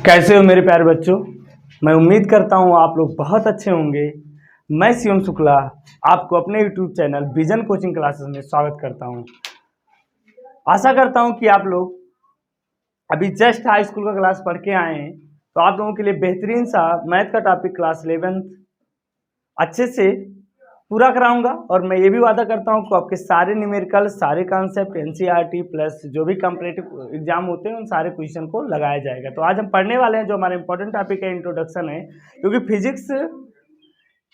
कैसे हो मेरे प्यारे बच्चों। मैं उम्मीद करता हूँ आप लोग बहुत अच्छे होंगे। मैं शिवम शुक्ला आपको अपने YouTube channel vision coaching classes में स्वागत करता हूँ। आशा करता हूँ कि आप लोग अभी जस्ट हाई स्कूल का क्लास पढ़ के आए हैं, तो आप लोगों के लिए बेहतरीन सा मैथ का टॉपिक क्लास 11th अच्छे से पूरा कराऊंगा। और मैं ये भी वादा करता हूँ कि आपके सारे न्यूमेरिकल, सारे कॉन्सेप्ट, एनसीईआरटी प्लस जो भी कॉम्पिटिटिव एग्जाम होते हैं उन सारे क्वेश्चन को लगाया जाएगा। तो आज हम पढ़ने वाले हैं जो हमारा इंपॉर्टेंट टॉपिक है, इंट्रोडक्शन है, क्योंकि physics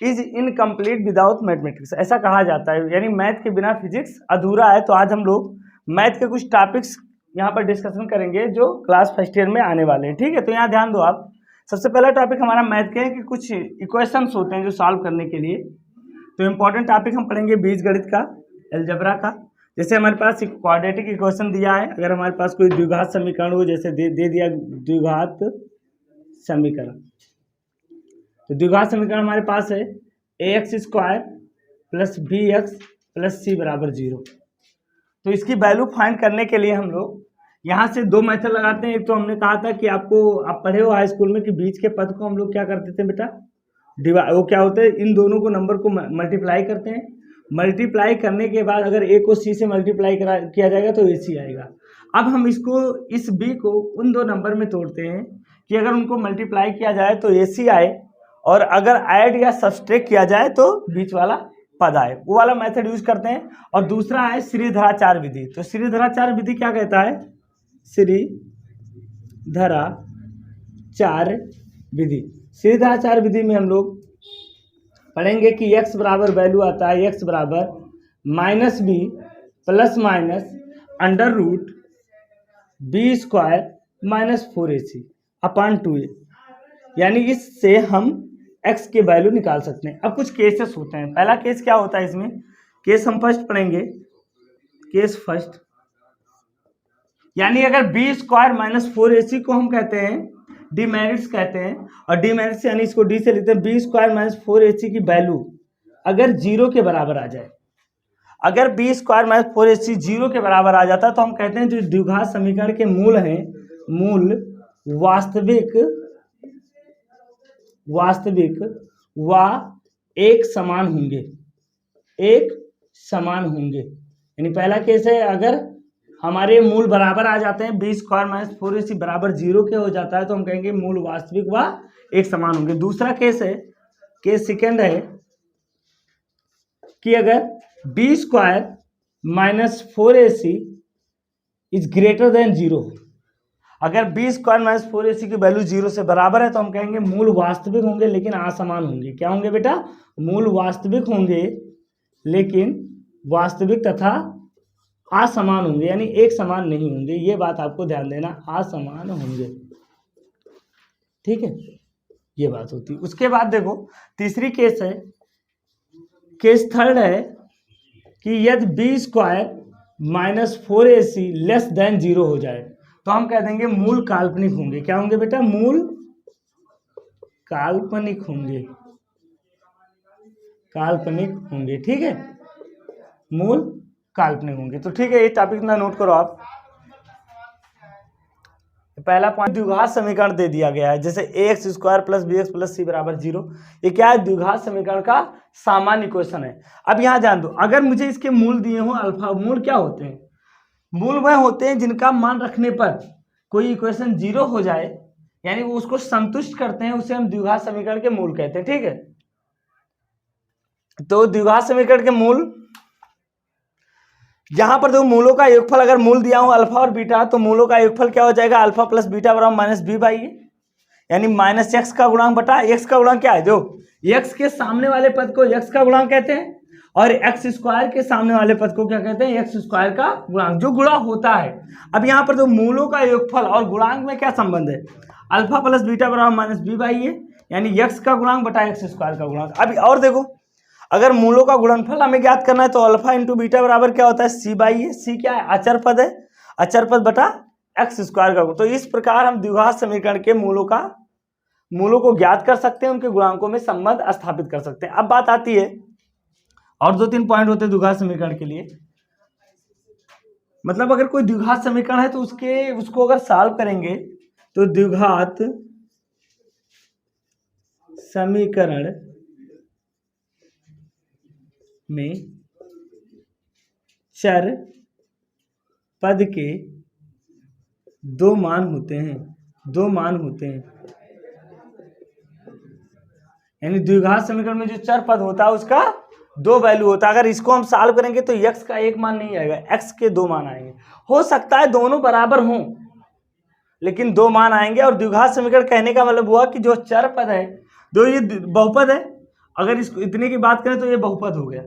is incomplete without mathematics ऐसा कहा जाता है, यानी मैथ के बिना फिजिक्स अधूरा है। तो आज हम लोग मैथ के कुछ टॉपिक्स यहाँ पर डिस्कशन करेंगे जो क्लास फर्स्ट ईयर में आने वाले हैं। ठीक है, तो यहाँ ध्यान दो आप। सबसे पहला टॉपिक हमारा मैथ के है कि कुछ इक्वेशंस होते हैं जो सॉल्व करने के लिए। तो इम्पोर्टेंट टॉपिक हम पढ़ेंगे बीजगणित का, अलजेब्रा का। जैसे हमारे पास एक क्वाड्रेटिक इक्वेशन दिया है, अगर हमारे पास कोई द्विघात समीकरण हो, जैसे दे दिया द्विघात समीकरण, तो द्विघात समीकरण हमारे पास है ax² + bx + c = 0। तो इसकी वैल्यू फाइंड करने के लिए हम लोग यहाँ से दो मेथड लगाते हैं। एक तो हमने कहा था कि आप पढ़े हो हाई स्कूल में कि बीच के पद को हम लोग क्या करते थे बेटा, वो क्या होते हैं, इन दोनों को नंबर को मल्टीप्लाई करते हैं। मल्टीप्लाई करने के बाद अगर a को c से मल्टीप्लाई किया जाएगा तो ac आएगा। अब हम इस b को उन दो नंबर में तोड़ते हैं कि अगर उनको मल्टीप्लाई किया जाए तो ac आए, और अगर ऐड या सब्सट्रैक्ट किया जाए तो बीच वाला पद आए। वो वाला मेथड यूज करते हैं। और दूसरा है श्रीधराचार्य विधि। तो श्रीधराचार्य विधि क्या कहता है, श्रीधराचार्य विधि। श्रीधराचार्य विधि में हम लोग पढ़ेंगे कि x बराबर वैल्यू आता है x बराबर -b ± √b² - 4ac / 2a, यानी इससे हम x के वैल्यू निकाल सकते हैं। अब कुछ केसेस होते हैं। पहला केस क्या होता है इसमें, केस हम फर्स्ट पढ़ेंगे, केस फर्स्ट, यानी अगर b² - 4ac को हम कहते हैं डीमेरिट्स कहते हैं, और डीमेरिट्स यानी इसको डी से लिखते हैं, b² - 4ac की वैल्यू अगर 0 के बराबर आ जाए, अगर b² - 4ac 0 के बराबर आ जाता है तो हम कहते हैं जो द्विघात समीकरण के मूल हैं, मूल वास्तविक व एक समान होंगे, एक समान होंगे। यानी पहला केस है अगर हमारे मूल बराबर आ जाते हैं, b² - 4ac बराबर 0 के हो जाता है तो हम कहेंगे मूल वास्तविक व एक समान होंगे। दूसरा केस है, केस सेकंड है कि अगर b² - 4ac is greater than 0, अगर b² - 4ac की वैल्यू 0 से बराबर है तो हम कहेंगे मूल वास्तविक होंगे लेकिन असमान होंगे। क्या होंगे बेटा, मूल वास्तविक होंगे लेकिन वास्तविक तथा असमान होंगे, यानी एक समान नहीं होंगे। ये बात आपको ध्यान देना, असमान होंगे। ठीक है, ये बात होती है। उसके बाद देखो तीसरी केस है, केस थर्ड है कि यदि b² - 4ac < 0 हो जाए तो हम कह देंगे मूल काल्पनिक होंगे। क्या होंगे बेटा, मूल काल्पनिक होंगे, काल्पनिक होंगे। ठीक है, मूल काल्पनिक होंगे। तो ठीक है, ये टॉपिक ना नोट करो आप। पहला पॉइंट, द्विघात समीकरण दे दिया गया है, जैसे ax² + bx + c = 0। ये क्या है, द्विघात समीकरण का सामान्य इक्वेशन है। अब यहाँ जान दो, अगर मुझे इसके मूल दिए हों अल्फा, मूल क्या होते हैं, मूल वह होते हैं जिनका मान रखने पर कोई इक्वेशन 0 हो जाए, यानी वो उसको संतुष्ट करते हैं, उसे हम द्विघात समीकरण के मूल कहते हैं। ठीक है, तो द्विघात समीकरण के मूल, यहां पर देखो मूलों का योगफल, अगर मूल दिया हो अल्फा और बीटा तो मूलों का योगफल क्या हो जाएगा, अल्फा + बीटा = -b/a, यानी -x का गुणांक बटा x का गुणांक क्या है, जो x के सामने वाले पद को x का गुणांक कहते हैं, और x² के सामने वाले पद को क्या कहते हैं, x² का गुणांक, जो गुणा होता है। अब यहाँ पर जो मूलों का योगफल और गुणांक में क्या संबंध है, अल्फा + बीटा = -b/a, यानी x का गुणांक बटा x² का गुणांक। अब और देखो, अगर मूलों का गुणनफल हमें ज्ञात करना है तो अल्फा × बीटा बराबर क्या होता है, c/a। c क्या है, अचर पद है, अचर पद बटा x² का। तो इस प्रकार हम द्विघात समीकरण के मूलों को ज्ञात कर सकते हैं, उनके गुणांकों में संबंध स्थापित कर सकते हैं। अब बात आती है, और 2-3 पॉइंट होते हैं द्विघात समीकरण के लिए। मतलब अगर कोई द्विघात समीकरण है तो उसको अगर सॉल्व करेंगे तो द्विघात समीकरण में चर पद के दो मान होते हैं। यानी द्विघात समीकरण में जो चर पद होता है उसका दो वैल्यू होता है। अगर इसको हम सॉल्व करेंगे तो x का एक मान नहीं आएगा, x के दो मान आएंगे। हो सकता है दोनों बराबर हों, लेकिन दो मान आएंगे। और द्विघात समीकरण कहने का मतलब हुआ कि जो चर पद है, दो ये बहुपद है, अगर इसको इतने की बात करें तो ये बहुपद हो गया,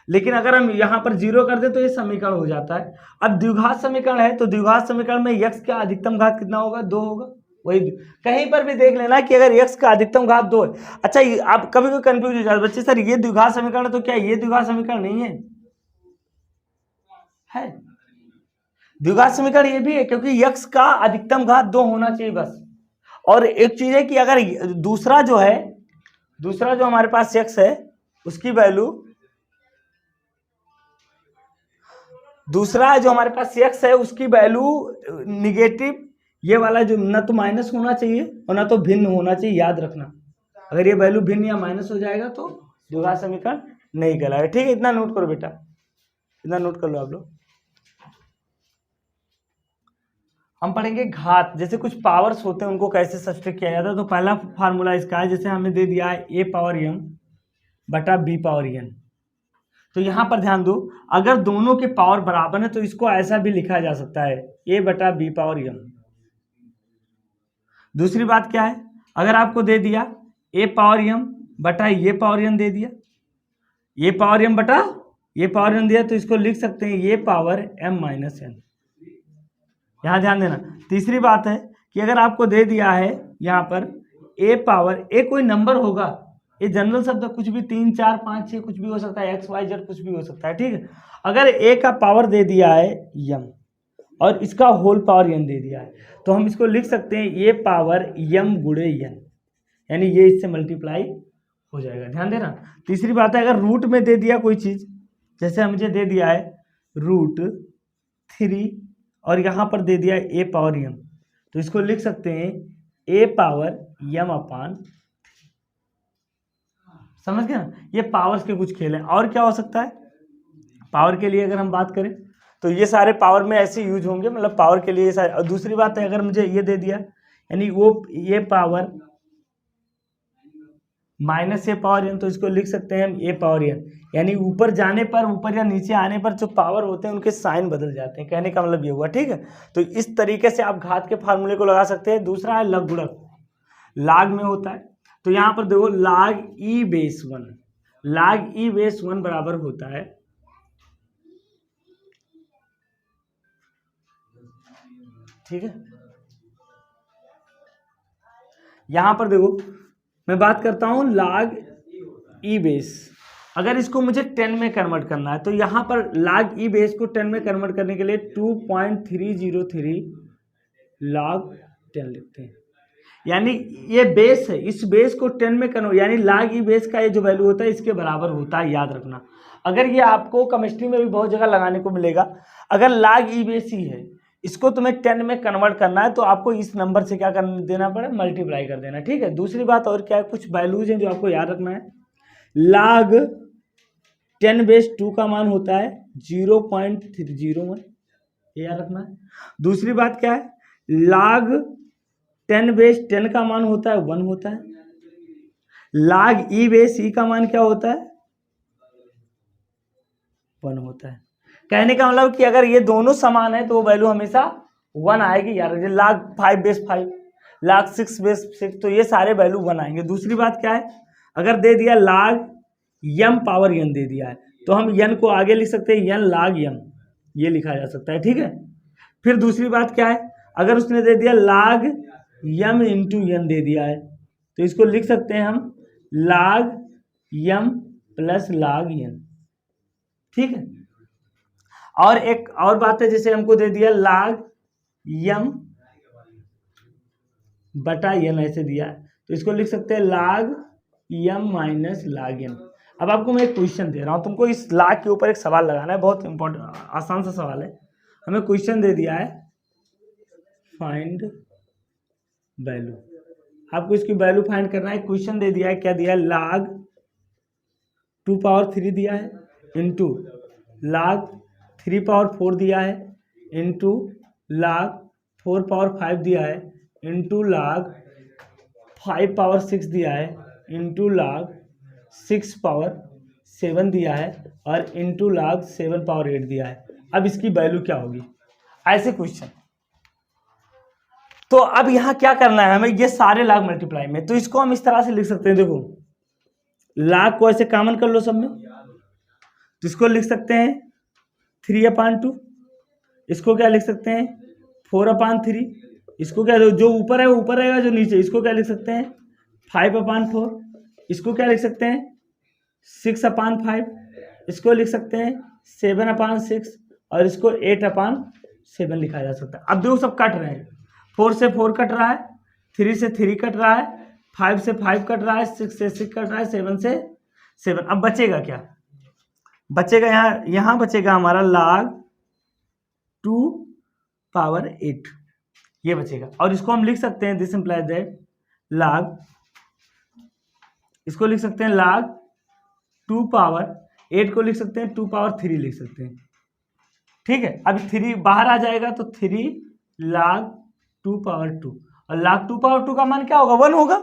लेकिन अगर हम यहाँ पर जीरो कर दें तो ये समीकरण हो जाता है। अब द्विघात समीकरण है तो द्विघात समीकरण में x का अधिकतम घात कितना होगा? 2 होगा। वही कहीं पर भी देख लेना कि अगर x का अधिकतम घात 2 है। अच्छा, आप कभी कोई कंफ्यूज हो जाए बच्चे, सर ये द्विघात समीकरण है तो क्या ये द्विघात समीकरण नहीं है? द्विघात समीकरण ये भी है, क्योंकि x का अधिकतम घात 2 होना चाहिए बस। और एक चीज है कि अगर दूसरा जो हमारे पास x है उसकी वैल्यू, दूसरा जो हमारे पास x है उसकी वैल्यू निगेटिव, ये वाला जो न तो माइनस होना चाहिए और ना तो भिन्न होना चाहिए, याद रखना। अगर ये वैल्यू भिन्न या माइनस हो जाएगा तो द्विघात समीकरण नहीं कहलाएगा। ठीक है, इतना नोट करो बेटा, इतना नोट कर लो आप लोग। हम पढ़ेंगे घात, जैसे कुछ पावर्स होते हैं उनको कैसे सब्सट्रैक्ट किया जाता है। तो पहला फार्मूला इसका है, जैसे हमें दे दिया है a पावर m बटा b पावर n। तो यहां पर ध्यान दो, अगर दोनों के पावर बराबर है तो इसको ऐसा भी लिखा जा सकता है a बटा b पावर m। दूसरी बात क्या है, अगर आपको दे दिया a पावर m बटा ये पावर n दे दिया, ये पावर m बटा ये पावर n दिया, तो इसको लिख सकते हैं ये पावर m माइनस n। यहां ध्यान देना। तीसरी बात है कि अगर आपको दे दिया है यहाँ पर a पावर, a कोई नंबर होगा, ये जनरल शब्द कुछ भी 3 4 5 6 कुछ भी हो सकता है, x y z कुछ भी हो सकता है। ठीक है, अगर a का पावर दे दिया है m और इसका होल पावर n दे दिया है, तो हम इसको लिख सकते हैं ये पावर m गुणे n, यानी ये इससे मल्टीप्लाई हो जाएगा। ध्यान देना। तीसरी बात है, अगर रूट में दे दिया कोई चीज, जैसे मुझे दे दिया है √3 और यहाँ पर दे दिया है a पावर m, तो इसको लिख सकते हैं a पावर m अपान। समझ गए ना, ये पावर्स के कुछ खेल हैं। और क्या हो सकता है पावर के लिए, अगर हम बात करें तो ये सारे पावर में ऐसे यूज होंगे, मतलब पावर के लिए ये सारे। और दूसरी बात है, अगर मुझे ये दे दिया, यानी वो ये पावर माइनस ए पावर n, तो इसको लिख सकते हैं हम a पावर n। यानी ऊपर जाने पर, ऊपर या नीचे आने पर जो पावर होते हैं उनके साइन बदल जाते हैं, कहने का मतलब ये हुआ। ठीक है, तो इस तरीके से आप घात के फार्मूले को लगा सकते हैं। दूसरा है लघु गुणक, लाग में होता है। तो यहाँ पर देखो लाग e बेस 1, लाग e बेस 1 बराबर होता है, ठीक है। यहां पर देखो मैं बात करता हूं लाग ई बेस, अगर इसको मुझे 10 में कन्वर्ट करना है तो यहां पर लाग ई बेस को 10 में कन्वर्ट करने के लिए 2.303 लाग 10 लिखते हैं। यानी ये बेस है, इस बेस को 10 में कन्वर्ट, यानी लाग ई बेस का ये जो वैल्यू होता है इसके बराबर होता है, याद रखना। अगर ये आपको केमिस्ट्री में भी बहुत जगह लगाने को मिलेगा, अगर लाग ई बेस ही है, इसको तुम्हें 10 में कन्वर्ट करना है तो आपको इस नंबर से क्या कर देना पड़े, मल्टीप्लाई कर देना। ठीक है, दूसरी बात और क्या है, कुछ वैल्यूज हैं जो आपको याद रखना है। लाग 10 बेस 2 का मान होता है 0.301, ये याद रखना है। दूसरी बात क्या है, लाग 10 बेस 10 का मान होता है 1 होता है। लाग ई बेस ई का मान क्या होता है, 1 होता है। कहने का मतलब कि अगर ये दोनों समान है तो वो वैल्यू हमेशा 1 आएगी यार। लाग 5 बेस 5, लाग 6 बेस 6, तो ये सारे वैल्यू 1 आएंगे। दूसरी बात क्या है, अगर दे दिया लाग m पावर n दे दिया है तो हम n को आगे लिख सकते हैं n लाग m, ये लिखा जा सकता है। ठीक है, फिर दूसरी बात क्या है, अगर उसने दे दिया लाग m इंटू n दे दिया है तो इसको लिख सकते हैं हम लाग m प्लस लाग n। ठीक है, और एक और बात है, जैसे हमको दे दिया लाग m बटा n ऐसे दिया है तो इसको लिख सकते हैं लाग m माइनस लाग n। अब आपको मैं एक क्वेश्चन दे रहा हूं, तुमको इस लाग के ऊपर एक सवाल लगाना है, बहुत इंपॉर्टेंट आसान सा सवाल है। हमें क्वेश्चन दे दिया है, फाइंड वैल्यू। आपको इसकी वैल्यू फाइंड करना है। क्वेश्चन दे दिया है, क्या दिया है, log 2 पावर 3 दिया है इंटू log 3 पावर 4 दिया है इंटू log 4 पावर 5 दिया है इंटू log 5 पावर 6 दिया है इंटू log 6 पावर 7 दिया है और इंटू log 7 पावर 8 दिया है। अब इसकी वैल्यू क्या होगी, ऐसे क्वेश्चन। तो अब यहां क्या करना है हमें, ये सारे log मल्टीप्लाई में, तो इसको हम इस तरह से लिख सकते हैं। देखो log को ऐसे कॉमन कर लो सब में, तो इसको लिख सकते हैं 3/2। इसको क्या लिख सकते हैं 4/3। इसको क्या, जो ऊपर है वो ऊपर रहेगा, जो नीचे, इसको क्या लिख सकते हैं 5/4। इसको क्या लिख सकते हैं 6/5। इसको लिख सकते हैं 7/6 और इसको 8/7 लिखा जा सकता है। अब देखो सब कट रहे हैं, 4 से 4 कट रहा है, 3 से 3 कट रहा है, 5 से 5 कट रहा है, 6 से 6 कट रहा है, 7 से 7। अब बचेगा क्या, बचेगा यहाँ बचेगा हमारा log 2 पावर 8, ये बचेगा। और इसको हम लिख सकते हैं, दिस इंप्लाइज दैट log, इसको लिख सकते हैं log 2 पावर 8 को लिख सकते हैं 2 पावर 3 लिख सकते हैं। ठीक है, अब 3 बाहर आ जाएगा तो 3 log 2 पावर 2, और log 2 पावर 2 का मान क्या होगा 1 होगा,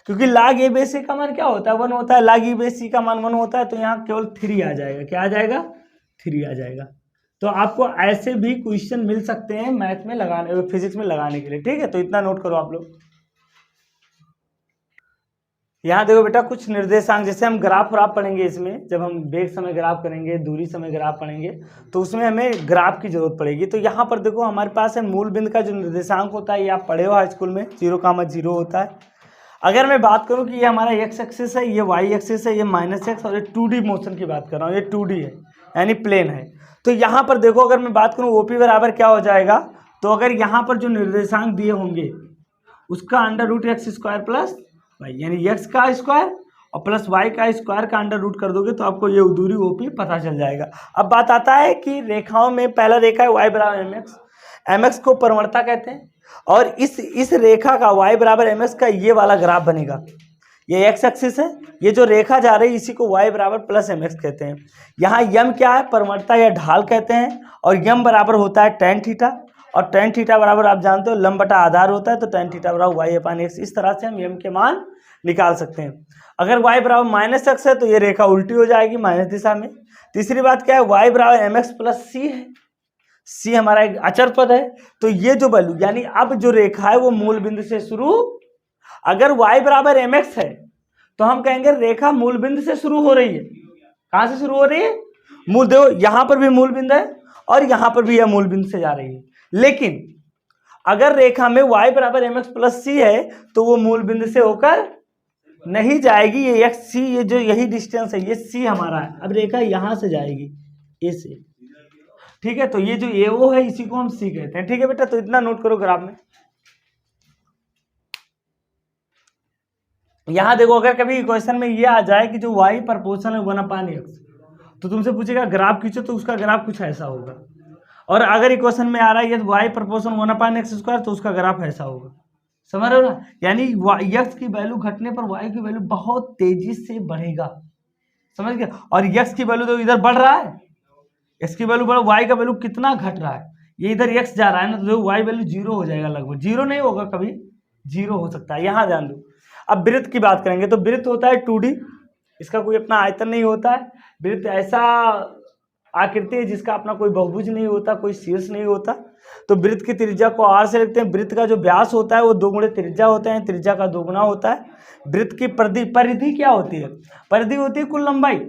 क्योंकि log a बेस c का मान क्या होता है 1 होता है, log e बेस c का मान 1 होता है, तो यहाँ केवल 3 आ जाएगा। क्या आ जाएगा 3 आ जाएगा। तो आपको ऐसे भी क्वेश्चन मिल सकते हैं मैथ में लगाने, फिजिक्स में लगाने के लिए। ठीक है, तो इतना नोट करो आप लोग। यहाँ देखो बेटा कुछ निर्देशांक, जैसे हम ग्राफ व्राफ पढ़ेंगे इसमें, जब हम वेग समय ग्राफ करेंगे, दूरी समय ग्राफ पढ़ेंगे, तो उसमें हमें ग्राफ की जरूरत पड़ेगी। तो यहाँ पर देखो हमारे पास है मूल बिंदु का जो निर्देशांक होता है, ये आप पढ़े हो हाई स्कूल में, 0,0 होता है। अगर मैं बात करूँ कि ये हमारा एक्स एक्सिस है, ये वाई एक्सिस है, ये -x, और ये 2D मोशन की बात कर रहा हूँ, ये 2D है यानी प्लेन है। तो यहाँ पर देखो अगर मैं बात करूँ OP बराबर क्या हो जाएगा, तो अगर यहाँ पर जो निर्देशांक दिए होंगे उसका √x² प्लस वाई, यानी x का स्क्वायर और प्लस y का स्क्वायर का अंडर रूट कर दोगे तो आपको ये दूरी OP पता चल जाएगा। अब बात आता है कि रेखाओं में पहला रेखा है y बराबर mx, mx को परवणता कहते हैं, और इस रेखा का y बराबर mx का ये वाला ग्राफ बनेगा। ये x एक्सिस है, ये जो रेखा जा रही है इसी को y बराबर प्लस mx कहते हैं। यहाँ यम क्या है, परवणता या ढाल कहते हैं, और यम बराबर होता है tan थीटा, और tan थीटा बराबर आप जानते हो लंब बटा आधार होता है, तो tan थीटा बराबर y/x। इस तरह से हम यम के मान निकाल सकते हैं। अगर y बराबर -x है तो ये रेखा उल्टी हो जाएगी माइनस दिशा में। तीसरी बात क्या है, y बराबर mx प्लस c है, c हमारा एक अचर पद है, तो ये जो वैल्यू यानी अब जो रेखा है वो मूल बिंदु से शुरू, अगर y बराबर mx है तो हम कहेंगे रेखा मूल बिंदु से शुरू हो रही है। कहां से शुरू हो रही है, मूल, देखो यहां पर भी मूल बिंदु है और यहां पर भी यह मूल बिंदु से जा रही है। लेकिन अगर रेखा में y बराबर mx प्लस c है तो वो मूल बिंदु से होकर नहीं जाएगी, ये x c, ये जो यही डिस्टेंस है ये c हमारा है। अब रेखा यहां से जाएगी a से, ठीक है, तो ये जो ए ओ है इसी को हम c कहते हैं। ठीक है बेटा, तो इतना नोट करो ग्राफ में। यहां देखो अगर कभी क्वेश्चन में ये आ जाए कि जो y प्रोपोर्शनल है 1/x, तो तुमसे पूछेगा ग्राफ खींचो, तो उसका ग्राफ कुछ ऐसा होगा। और अगर इक्वेशन में आ रहा है ये y प्रोपोर्शन 1/x², तो उसका ग्राफ ऐसा होगा। समझ रहे हो ना, यानी x की वैल्यू घटने पर y की वैल्यू बहुत तेजी से बढ़ेगा, समझ गए। और x की वैल्यू तो इधर बढ़ रहा है, x की वैल्यू बढ़, y का वैल्यू कितना घट रहा है, ये इधर x जा रहा है ना, तो y वैल्यू 0 हो जाएगा, लगभग 0 नहीं होगा, कभी 0 हो सकता है। यहाँ ध्यान दो। अब वृत्त की बात करेंगे तो वृत्त होता है 2D, इसका कोई अपना आयतन नहीं होता है। वृत्त ऐसा आकृति है जिसका अपना कोई बहुभुज नहीं होता, कोई शीर्ष नहीं होता। तो वृत्त की त्रिज्या को r से लिखते हैं। वृत्त का जो व्यास होता है वो 2 गुणे त्रिज्या होते हैं, त्रिज्या का 2 गुना होता है। वृत्त की परिधि क्या होती है, परिधि होती है कुल लंबाई।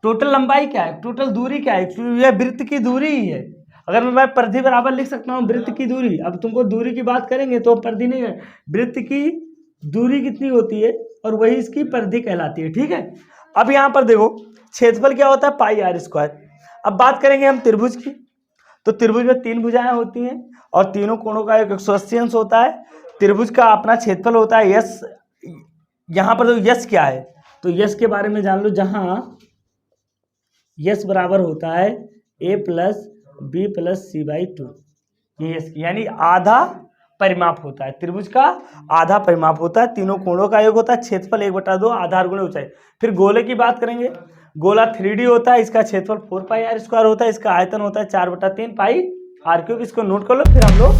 टोटल लंबाई क्या है, टोटल दूरी क्या है, यह वृत्त की दूरी ही है। अगर मैं परिधि बराबर लिख सकता हूँ वृत्त की दूरी, अब तुमको दूरी की बात करेंगे तो परिधि नहीं है, वृत्त की दूरी कितनी होती है और वही इसकी परिधि कहलाती है। ठीक है, अब यहाँ पर देखो क्षेत्रफल क्या होता है πr²। अब बात करेंगे हम त्रिभुज की, तो त्रिभुज में 3 भुजाएं होती हैं और तीनों कोणों का 180 अंश होता है। त्रिभुज का अपना क्षेत्रफल होता है यस। यहाँ पर तो यस क्या है, तो यस के बारे में जान लो, जहां यस बराबर होता है a + b + c/2, ये यस यानी आधा परिमाप होता है, त्रिभुज का आधा परिमाप होता है, तीनों कोणों का योग होता है, क्षेत्रफल 1/2 आधार गुणे ऊंचाई। फिर गोले की बात करेंगे, गोला 3D होता है, इसका क्षेत्रफल 4πr² होता है, इसका आयतन होता है 4/3 पाई r क्यूब। इसको नोट कर लो, फिर हम लोग